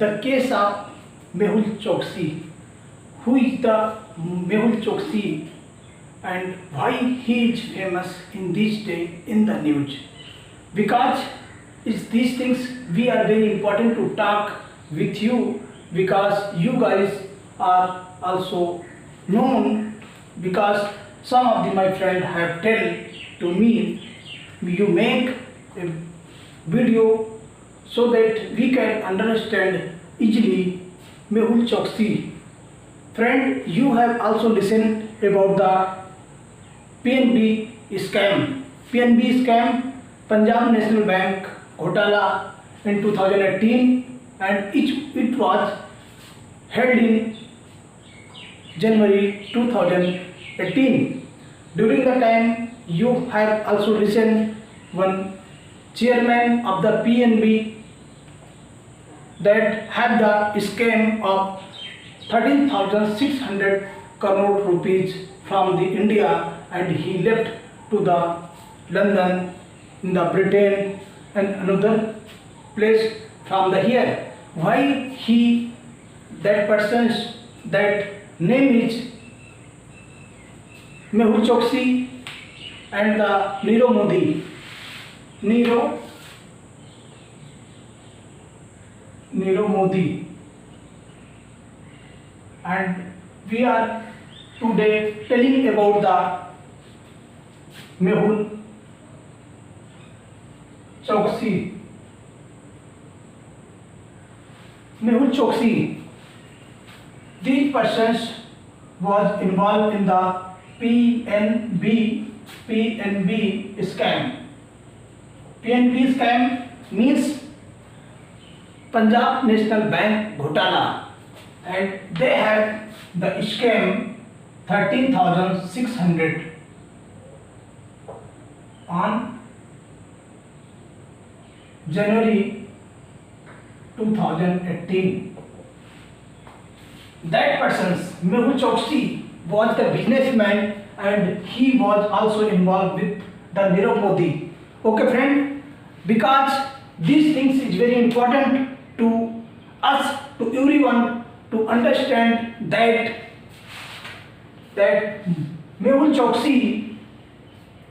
the case of Mehul Choksi. Who is the Mehul Choksi and why he is famous in this day in the news? Because it's these things we are very important to talk with you, because you guys are also known, because some of my friends have tell to me you make a video so that we can understand easily Mehul Choksi. Friend, you have also listened about the PNB scam. PNB scam, Punjab National Bank घोटाला in 2018, and it was held in January 2018. During the time, you have also listened one chairman of the PNB that had the scam of 13,600 crore rupees from the India, and he left to the London, in the Britain and another place from the here. Why he, that person's, that name is Mehul Choksi and the Nirav Modi. Nirav Modi. And we are today telling about the Mehul Choksi. Mehul Choksi. These persons was involved in the PNB scam. PNB scam means Punjab National Bank घोटाला, and they had the scam 13,600 on January 2018. That person's Mehul Choksi was the businessman, and he was also involved with the Nirav Modi. Okay friend, because these things is very important to us, to everyone, to understand that Mehul Choksi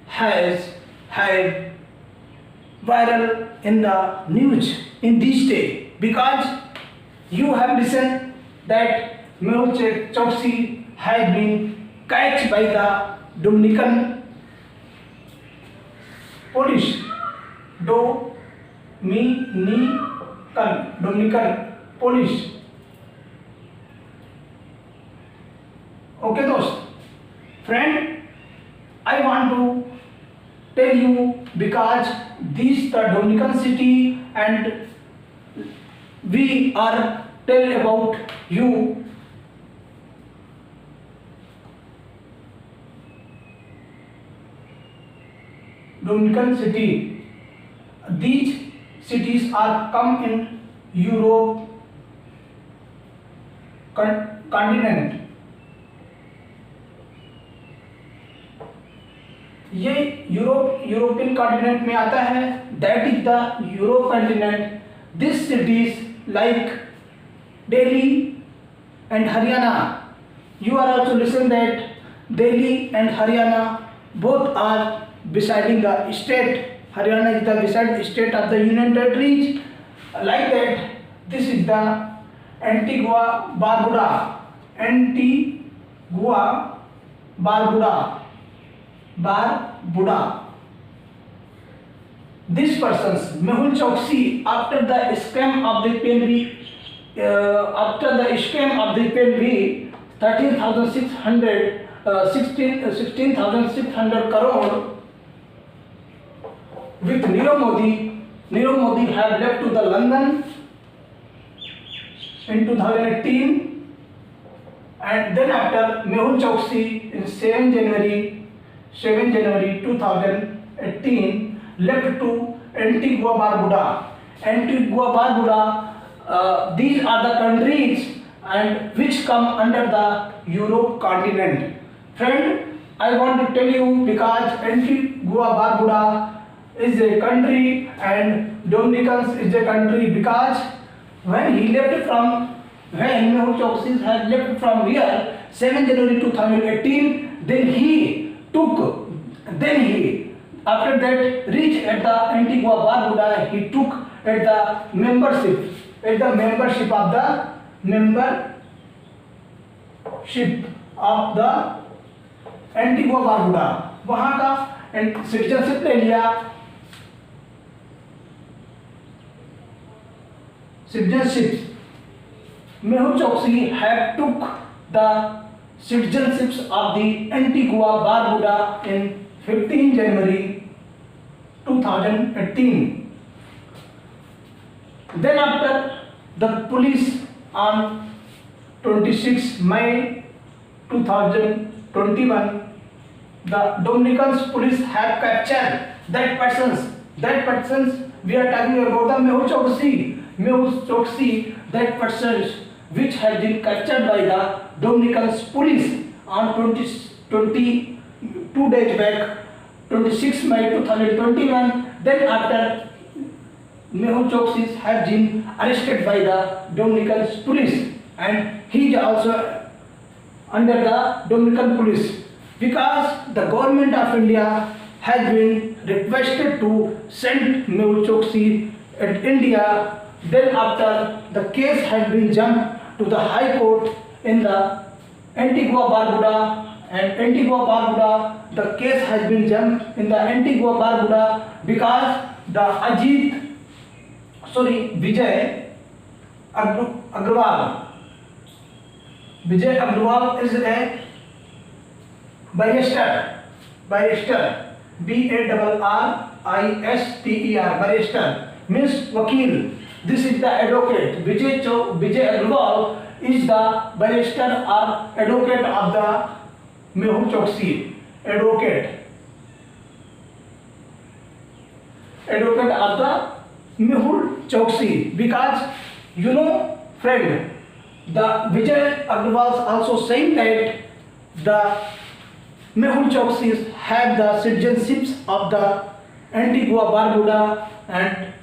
has had viral in the news in this day, because you have listened that Mehul Choksi has been catched by the Dominican police. Dominican police. Okay dost, friend, I want to tell you, because this the Dominican city, and we are tell about you Dominican city. These cities are come in Europe continent. ये European continent में आता है, that is the Europe continent. This cities like Delhi and Haryana. You are also listen that Delhi and Haryana both are beside the state. Haryana is the beside state of the Union Territories. Like that, this is the Antigua Barbuda. Antigua Barbuda. This person's Mehul Choksi, after the scam of the PNB, 16,600 crore with Nirav Modi. Nirav Modi have left to the London in 2018, and then after Mehul Choksi in 7 January 2018 left to Antigua Barbuda. These are the countries and which come under the Europe continent. Friend, I want to tell you, because Antigua Barbuda is a country and Dominicans is a country, because when Mehul Choksi had left from here 7 January 2018, then he after that reached at the Antigua Barbuda. He took at the membership of the Antigua Barbuda, वहां का citizenship ले लिया। Mehul Choksi have took the citizenships of the Antigua Barbuda in 15 January 2018. Then after the police on 26 May 2021, the Dominican police have captured that persons we are talking about the Mehul Choksi, that persons which have been captured by the Dominican police on 22 days back, 26 May 2021. Then after Mehul Choksi have been arrested by the Dominican police, and he is also under the Dominican police, because the government of India has been requested to send Mehul Choksi at India. Then after the case has been jumped to the High Court in the Antigua Barbuda, the case has been jumped in the Antigua Barbuda because the Vijay Agrawal is a barrister, BARRISTER, barrister means vakil. This is the advocate. Vijay Agrawal is the barrister or advocate of the Mehul Choksi. Advocate of the Mehul Choksi, because you know, friend, the Vijay Agrawal also saying that the Mehul Choksi have the citizenships of the Antigua Barbuda, and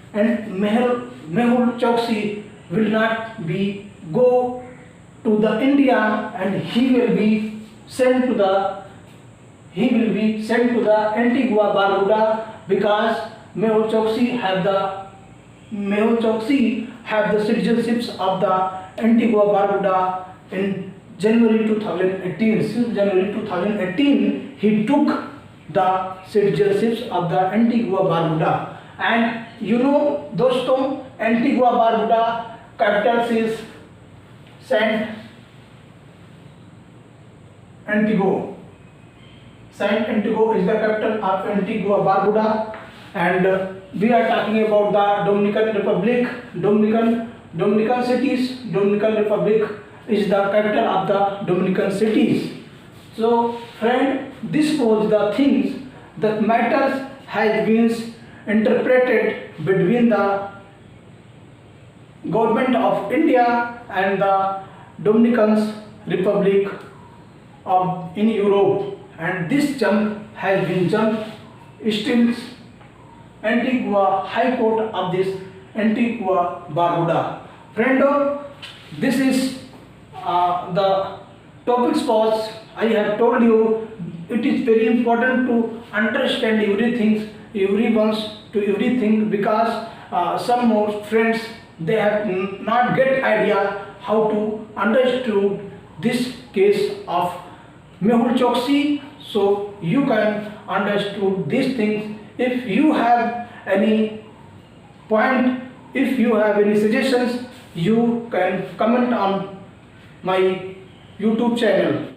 Mehul Choksi will not be go to the India, and he will be sent to the Antigua Barbuda, because Mehul Choksi have the citizenships of the Antigua Barbuda in January 2018. Since January 2018, he took the citizenships of the Antigua Barbuda. And you know, दोस्तों, Antigua Barbuda capital is Saint Antigua. Saint Antigua is the capital of Antigua Barbuda, and we are talking about the Dominican Republic. Dominican cities. Dominican Republic is the capital of the Dominican cities. So, friend, this was the things that matters has been interpreted between the government of India and the Dominican Republic of in Europe, and this jump has been jumped still Antigua High Court of this Antigua Barbuda. Friendo, this is the topics was I have told you. It is very important to understand everything, because some more friends, they have not get idea how to understand this case of Mehul Choksi. So you can understand these things. If you have any point, if you have any suggestions, you can comment on my YouTube channel.